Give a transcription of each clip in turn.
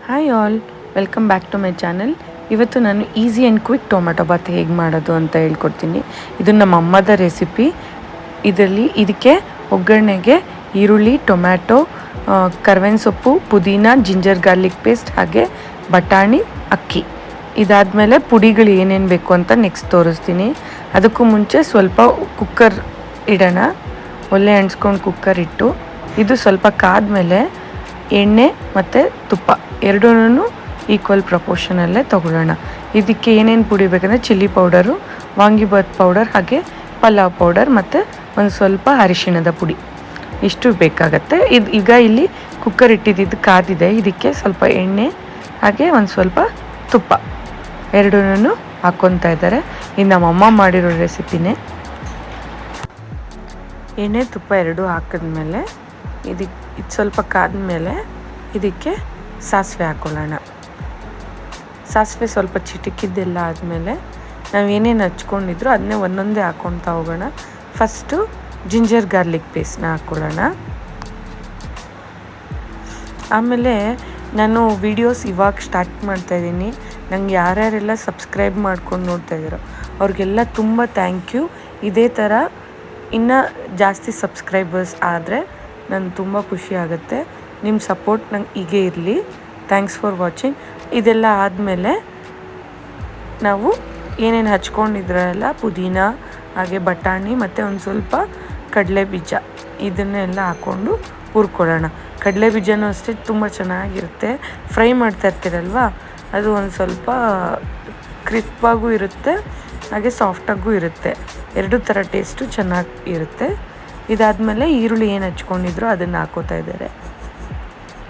Hi all, welcome back to my channel. ಇವತ್ತು ನಾನು easy and quick tomato bath ಹೇಗೆ ಮಾಡೋದು ಅಂತ ಹೇಳ್ಕೊಡ್ತೀನಿ. ಇದು ನಮ್ಮ ಅಮ್ಮದ ರೆಸಿಪಿ. ಇದಕ್ಕೆ ಒಗ್ಗರಣೆಗೆ ಈರುಳ್ಳಿ, ಟೊಮ್ಯಾಟೊ, ಕರ್ಬೇವಿನ ಸೊಪ್ಪು, ಪುದೀನ, ಜಿಂಜರ್ ಗಾರ್ಲಿಕ್ ಪೇಸ್ಟ್, ಹಾಗೆ ಬಟಾಣಿ, ಅಕ್ಕಿ. ಇದಾದಮೇಲೆ ಪುಡಿಗಳು ಏನೇನು ಬೇಕು ಅಂತ ನೆಕ್ಸ್ಟ್ ತೋರಿಸ್ತೀನಿ. ಅದಕ್ಕೂ ಮುಂಚೆ ಸ್ವಲ್ಪ ಕುಕ್ಕರ್ ಇಡೋಣ. ಒಲೆ ಅಂಟಿಸ್ಕೊಂಡು ಕುಕ್ಕರ್ ಇಟ್ಟು ಇದು ಸ್ವಲ್ಪ ಕಾದ್ಮೇಲೆ ಎಣ್ಣೆ ಮತ್ತು ತುಪ್ಪ ಎರಡೂ ಈಕ್ವಲ್ ಪ್ರಪೋರ್ಷನಲ್ಲೇ ತೊಗೊಳ್ಳೋಣ. ಇದಕ್ಕೆ ಏನೇನು ಪುಡಿ ಬೇಕಂದರೆ ಚಿಲ್ಲಿ ಪೌಡರು, ವಾಂಗಿಬಾತ್ ಪೌಡರ್, ಹಾಗೆ ಪಲಾವ್ ಪೌಡರ್ ಮತ್ತು ಒಂದು ಸ್ವಲ್ಪ ಅರಿಶಿಣದ ಪುಡಿ ಇಷ್ಟು ಬೇಕಾಗತ್ತೆ. ಈಗ ಇಲ್ಲಿ ಕುಕ್ಕರ್ ಇಟ್ಟಿದ್ದು ಕಾದಿದೆ. ಇದಕ್ಕೆ ಸ್ವಲ್ಪ ಎಣ್ಣೆ ಹಾಗೆ ಒಂದು ಸ್ವಲ್ಪ ತುಪ್ಪ ಎರಡೂ ಹಾಕ್ಕೊತಾ ಇದ್ದಾರೆ. ಇದು ನಮ್ಮಮ್ಮ ಮಾಡಿರೋ ರೆಸಿಪಿನೇ. ಎಣ್ಣೆ ತುಪ್ಪ ಎರಡೂ ಹಾಕಿದ್ಮೇಲೆ ಇದು ಸ್ವಲ್ಪ ಕಾದ್ಮೇಲೆ ಇದಕ್ಕೆ ಸಾಸಿವೆ ಹಾಕ್ಕೊಳ್ಳೋಣ. ಸಾಸಿವೆ ಸ್ವಲ್ಪ ಚಿಟಕಿದ್ದೆಲ್ಲ ಆದಮೇಲೆ ನಾವು ಏನೇನು ಹಚ್ಕೊಂಡಿದ್ರು ಅದನ್ನೇ ಒಂದೊಂದೇ ಹಾಕ್ಕೊಳ್ತಾ ಹೋಗೋಣ. ಫಸ್ಟು ಜಿಂಜರ್ ಗಾರ್ಲಿಕ್ ಪೇಸ್ಟ್ನ ಹಾಕ್ಕೊಳ್ಳೋಣ. ಆಮೇಲೆ ನಾನು ವಿಡಿಯೋಸ್ ಇವಾಗ ಸ್ಟಾರ್ಟ್ ಮಾಡ್ತಾಯಿದ್ದೀನಿ. ನಂಗೆ ಯಾರ್ಯಾರೆಲ್ಲ ಸಬ್ಸ್ಕ್ರೈಬ್ ಮಾಡ್ಕೊಂಡು ನೋಡ್ತಾ ಇದ್ದೀರೋ ಅವ್ರಿಗೆಲ್ಲ ತುಂಬ ಥ್ಯಾಂಕ್ ಯು. ಇದೇ ಥರ ಇನ್ನೂ ಜಾಸ್ತಿ ಸಬ್ಸ್ಕ್ರೈಬರ್ಸ್ ಆದರೆ ನನಗೆ ತುಂಬ ಖುಷಿ ಆಗುತ್ತೆ. ನಿಮ್ಮ ಸಪೋರ್ಟ್ ನಂಗೆ ಹೀಗೆ ಇರಲಿ. Thanks for watching. ಇದೆಲ್ಲ ಆದಮೇಲೆ ನಾವು ಏನೇನು ಹಚ್ಕೊಂಡಿದ್ರಲ್ಲ ಪುದೀನ, ಹಾಗೆ ಬಟಾಣಿ ಮತ್ತು ಒಂದು ಸ್ವಲ್ಪ ಕಡಲೆ ಬೀಜ ಇದನ್ನೆಲ್ಲ ಹಾಕ್ಕೊಂಡು ಹುರ್ಕೊಳ್ಳೋಣ. ಕಡಲೆ ಬೀಜನೂ ಅಷ್ಟೇ ತುಂಬ ಚೆನ್ನಾಗಿರುತ್ತೆ. ಫ್ರೈ ಮಾಡ್ತಾ ಇರ್ತೀರಲ್ವ, ಅದು ಒಂದು ಸ್ವಲ್ಪ ಕ್ರಿಸ್ಪಾಗೂ ಇರುತ್ತೆ ಹಾಗೆ ಸಾಫ್ಟಾಗೂ ಇರುತ್ತೆ. ಎರಡೂ ಥರ ಟೇಸ್ಟು ಚೆನ್ನಾಗಿ ಇರುತ್ತೆ. ಇದಾದಮೇಲೆ ಈರುಳ್ಳಿ ಏನು ಹಚ್ಕೊಂಡಿದ್ರು ಅದನ್ನು ಹಾಕೋತಾ ಇದ್ದಾರೆ.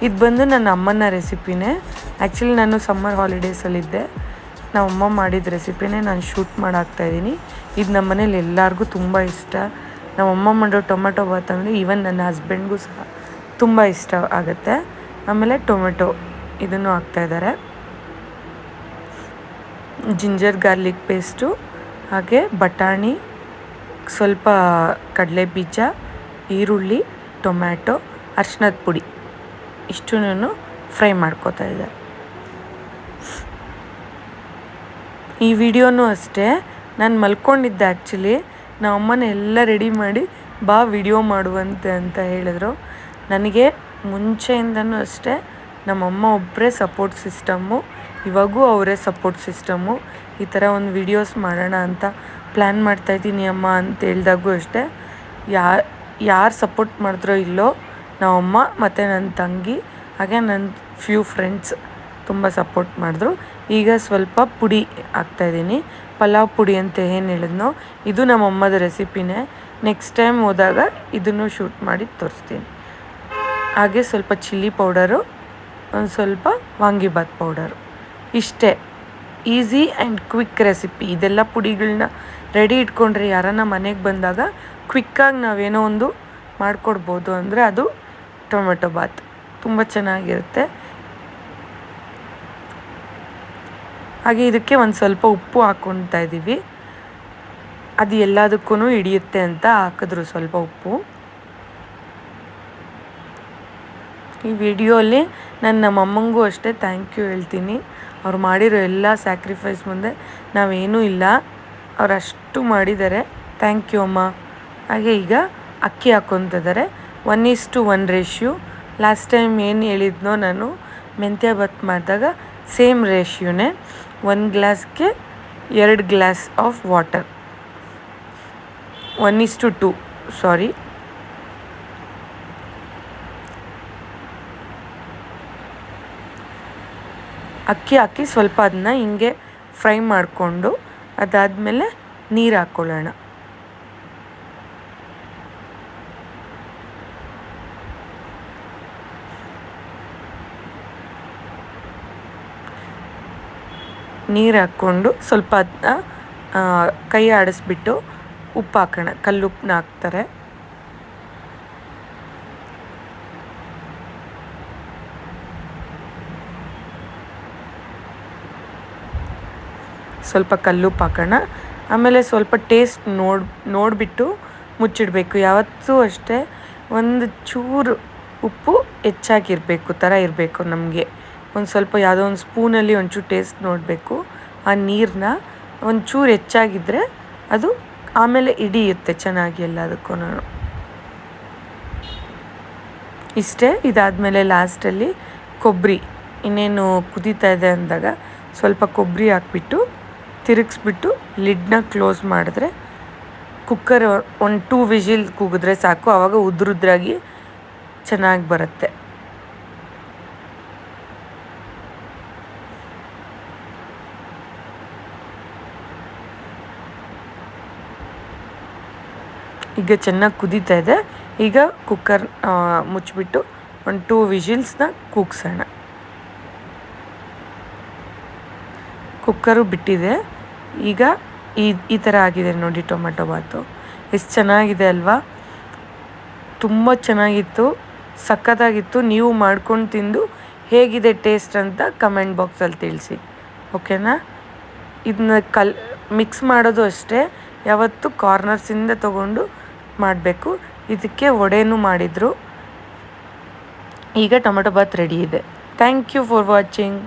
ಇದು ಬಂದು ನನ್ನ ಅಮ್ಮನ ರೆಸಿಪಿನೇ. ಆ್ಯಕ್ಚುಲಿ ನಾನು ಸಮ್ಮರ್ ಹಾಲಿಡೇಸಲ್ಲಿದ್ದೆ. ನಮ್ಮಮ್ಮ ಮಾಡಿದ ರೆಸಿಪಿನೇ ನಾನು ಶೂಟ್ ಮಾಡಾಕ್ತಾಯಿದ್ದೀನಿ. ಇದು ನಮ್ಮ ಮನೇಲಿ ಎಲ್ಲರಿಗೂ ತುಂಬ ಇಷ್ಟ. ನಮ್ಮಮ್ಮ ಮಾಡೋ ಟೊಮೆಟೊ ಬಾತ್ ಅಂದರೆ ಈವನ್ ನನ್ನ ಹಸ್ಬೆಂಡ್ಗೂ ಸಹ ತುಂಬ ಇಷ್ಟ ಆಗುತ್ತೆ. ಆಮೇಲೆ ಟೊಮೆಟೊ ಇದನ್ನು ಹಾಕ್ತಾಯಿದ್ದಾರೆ. ಜಿಂಜರ್ ಗಾರ್ಲಿಕ್ ಪೇಸ್ಟು, ಹಾಗೆ ಬಟಾಣಿ, ಸ್ವಲ್ಪ ಕಡಲೆ ಬೀಜ, ಈರುಳ್ಳಿ, ಟೊಮ್ಯಾಟೊ, ಅರಿಶಿಣದ ಪುಡಿ ಇಷ್ಟೂ ಫ್ರೈ ಮಾಡ್ಕೋತಾ ಇದ್ದಾರೆ. ಈ ವಿಡಿಯೋನೂ ಅಷ್ಟೇ ನಾನು ಮಲ್ಕೊಂಡಿದ್ದೆ. ಆ್ಯಕ್ಚುಲಿ ನಮ್ಮ ಅಮ್ಮನ ಎಲ್ಲ ರೆಡಿ ಮಾಡಿ ಬಾ ವಿಡಿಯೋ ಮಾಡುವಂತೆ ಅಂತ ಹೇಳಿದ್ರು. ನನಗೆ ಮುಂಚೆಯಿಂದನೂ ಅಷ್ಟೇ ನಮ್ಮಮ್ಮ ಒಬ್ಬರೇ ಸಪೋರ್ಟ್ ಸಿಸ್ಟಮ್ಮು, ಇವಾಗೂ ಅವರೇ ಸಪೋರ್ಟ್ ಸಿಸ್ಟಮ್ಮು. ಈ ಥರ ಒಂದು ವಿಡಿಯೋಸ್ ಮಾಡೋಣ ಅಂತ ಪ್ಲ್ಯಾನ್ ಮಾಡ್ತಾಯಿದ್ದೀನಿ ಅಮ್ಮ ಅಂತ ಹೇಳಿದಾಗೂ ಅಷ್ಟೇ ಯಾರು ಸಪೋರ್ಟ್ ಮಾಡಿದ್ರೋ ಇಲ್ಲೋ ನಮ್ಮಮ್ಮ ಮತ್ತು ನನ್ನ ತಂಗಿ ಹಾಗೆ ನನ್ನ ಫ್ಯೂ ಫ್ರೆಂಡ್ಸ್ ತುಂಬ ಸಪೋರ್ಟ್ ಮಾಡಿದ್ರು. ಈಗ ಸ್ವಲ್ಪ ಪುಡಿ ಹಾಕ್ತಾಯಿದ್ದೀನಿ. ಪಲಾವ್ ಪುಡಿ ಅಂತ ಏನು ಹೇಳಿದ್ನೋ ಇದು ನಮ್ಮಮ್ಮದ ರೆಸಿಪಿನೇ. ನೆಕ್ಸ್ಟ್ ಟೈಮ್ ಹೋದಾಗ ಇದನ್ನು ಶೂಟ್ ಮಾಡಿ ತೋರಿಸ್ತೀನಿ. ಹಾಗೆ ಸ್ವಲ್ಪ ಚಿಲ್ಲಿ ಪೌಡರು, ಒಂದು ಸ್ವಲ್ಪ ವಾಂಗಿಬಾತ್ ಪೌಡರು. ಇಷ್ಟೇ ಈಸಿ ಆ್ಯಂಡ್ ಕ್ವಿಕ್ ರೆಸಿಪಿ. ಇದೆಲ್ಲ ಪುಡಿಗಳನ್ನ ರೆಡಿ ಇಟ್ಕೊಂಡ್ರೆ ಯಾರನ್ನ ಮನೆಗೆ ಬಂದಾಗ ಕ್ವಿಕ್ಕಾಗಿ ನಾವೇನೋ ಒಂದು ಮಾಡಿಕೊಡ್ಬೋದು. ಅಂದರೆ ಅದು ಟೊಮೆಟೊ ಬಾತ್ ತುಂಬ ಚೆನ್ನಾಗಿರುತ್ತೆ. ಹಾಗೆ ಇದಕ್ಕೆ ಒಂದು ಸ್ವಲ್ಪ ಉಪ್ಪು ಹಾಕ್ಕೊಳ್ತಾ ಇದ್ದೀವಿ. ಅದು ಎಲ್ಲದಕ್ಕೂ ಹಿಡಿಯುತ್ತೆ ಅಂತ ಹಾಕಿದ್ರು ಸ್ವಲ್ಪ ಉಪ್ಪು. ಈ ವಿಡಿಯೋಲಿ ನಾನು ನಮ್ಮಮ್ಮಂಗೂ ಅಷ್ಟೇ ಥ್ಯಾಂಕ್ ಯು ಹೇಳ್ತೀನಿ. ಅವ್ರು ಮಾಡಿರೋ ಎಲ್ಲ ಸ್ಯಾಕ್ರಿಫೈಸ್ ಮುಂದೆ ನಾವೇನೂ ಇಲ್ಲ. ಅವ್ರು ಅಷ್ಟು ಮಾಡಿದ್ದಾರೆ. ಥ್ಯಾಂಕ್ ಯು ಅಮ್ಮ. ಹಾಗೆ ಈಗ ಅಕ್ಕಿ ಹಾಕ್ಕೊತಿದ್ದಾರೆ. 1:1 ರೇಷ್ಯೂ. ಲಾಸ್ಟ್ ಟೈಮ್ ಏನು ಹೇಳಿದ್ನೋ ನಾನು ಮೆಂತ್ಯ ಬಾತ್ ಮಾಡಿದಾಗ ಸೇಮ್ ರೇಷ್ಯೂನೇ. 1 ಗ್ಲಾಸ್ಗೆ 2 glass of water. 1:2 ಸಾರಿ. ಅಕ್ಕಿ ಹಾಕಿ ಸ್ವಲ್ಪ ಅದನ್ನ ಹಿಂಗೆ ಫ್ರೈ ಮಾಡಿಕೊಂಡು ಅದಾದಮೇಲೆ ನೀರು ಹಾಕ್ಕೊಳ್ಳೋಣ. ನೀರು ಹಾಕ್ಕೊಂಡು ಸ್ವಲ್ಪ ಅದನ್ನ ಕೈ ಆಡಿಸ್ಬಿಟ್ಟು ಉಪ್ಪು ಹಾಕೋಣ. ಕಲ್ಲುಪ್ಪನ್ನ ಹಾಕ್ತಾರೆ. ಸ್ವಲ್ಪ ಕಲ್ಲುಪ್ಪು ಹಾಕೋಣ. ಆಮೇಲೆ ಸ್ವಲ್ಪ ಟೇಸ್ಟ್ ನೋಡಿಬಿಟ್ಟು ಮುಚ್ಚಿಡಬೇಕು. ಯಾವತ್ತೂ ಅಷ್ಟೇ ಒಂದು ಚೂರು ಉಪ್ಪು ಹೆಚ್ಚಾಗಿರಬೇಕು ಥರ ಇರಬೇಕು ನಮಗೆ ಒಂದು ಸ್ವಲ್ಪ ಯಾವುದೋ ಒಂದು ಸ್ಪೂನಲ್ಲಿ ಒಂಚೂರು ಟೇಸ್ಟ್ ನೋಡಬೇಕು. ಆ ನೀರನ್ನ ಒಂಚೂರು ಹೆಚ್ಚಾಗಿದ್ದರೆ ಅದು ಆಮೇಲೆ ಹಿಡಿಯುತ್ತೆ ಚೆನ್ನಾಗಿ ಎಲ್ಲದಕ್ಕೂ. ಇಷ್ಟೇ. ಇದಾದಮೇಲೆ ಲಾಸ್ಟಲ್ಲಿ ಕೊಬ್ಬರಿ ಇನ್ನೇನು ಕುದೀತಾ ಇದೆ ಅಂದಾಗ ಸ್ವಲ್ಪ ಕೊಬ್ಬರಿ ಹಾಕ್ಬಿಟ್ಟು ತಿರುಗಿಸ್ಬಿಟ್ಟು ಲಿಡ್ನ ಕ್ಲೋಸ್ ಮಾಡಿದ್ರೆ ಕುಕ್ಕರ್ ಒಂದು 2 ವಿಜಿಲ್ ಕೂಗಿದ್ರೆ ಸಾಕು. ಆವಾಗ ಉದ್ರುದ್ರಾಗಿ ಚೆನ್ನಾಗಿ ಬರುತ್ತೆ. ಈಗ ಚೆನ್ನಾಗಿ ಕುದೀತಾ ಇದೆ. ಈಗ ಕುಕ್ಕರ್ ಮುಚ್ಚಿಬಿಟ್ಟು ಒಂದು 2 ವಿಜಿಲ್ಸ್ನ ಕೂಗ್ಸೋಣ. ಕುಕ್ಕರು ಬಿಟ್ಟಿದೆ. ಈಗ ಈ ಥರ ಆಗಿದೆ ನೋಡಿ ಟೊಮೆಟೊ ಬಾತು. ಎಷ್ಟು ಚೆನ್ನಾಗಿದೆ ಅಲ್ವಾ? ತುಂಬ ಚೆನ್ನಾಗಿತ್ತು, ಸಖತ್ತಾಗಿತ್ತು. ನೀವು ಮಾಡ್ಕೊಂಡು ತಿಂದು ಹೇಗಿದೆ ಟೇಸ್ಟ್ ಅಂತ ಕಮೆಂಟ್ ಬಾಕ್ಸಲ್ಲಿ ತಿಳಿಸಿ, ಓಕೆನಾ? ಇದನ್ನ ಮಿಕ್ಸ್ ಮಾಡೋದು ಅಷ್ಟೇ, ಯಾವತ್ತು ಕಾರ್ನರ್ಸಿಂದ ತೊಗೊಂಡು ಮಾಡಬೇಕು. ಇದಕ್ಕೆ ವಡೆನೂ ಮಾಡಿದರು. ಈಗ ಟೊಮೆಟೊ ಬಾತ್ ರೆಡಿ ಇದೆ. Thank you for watching.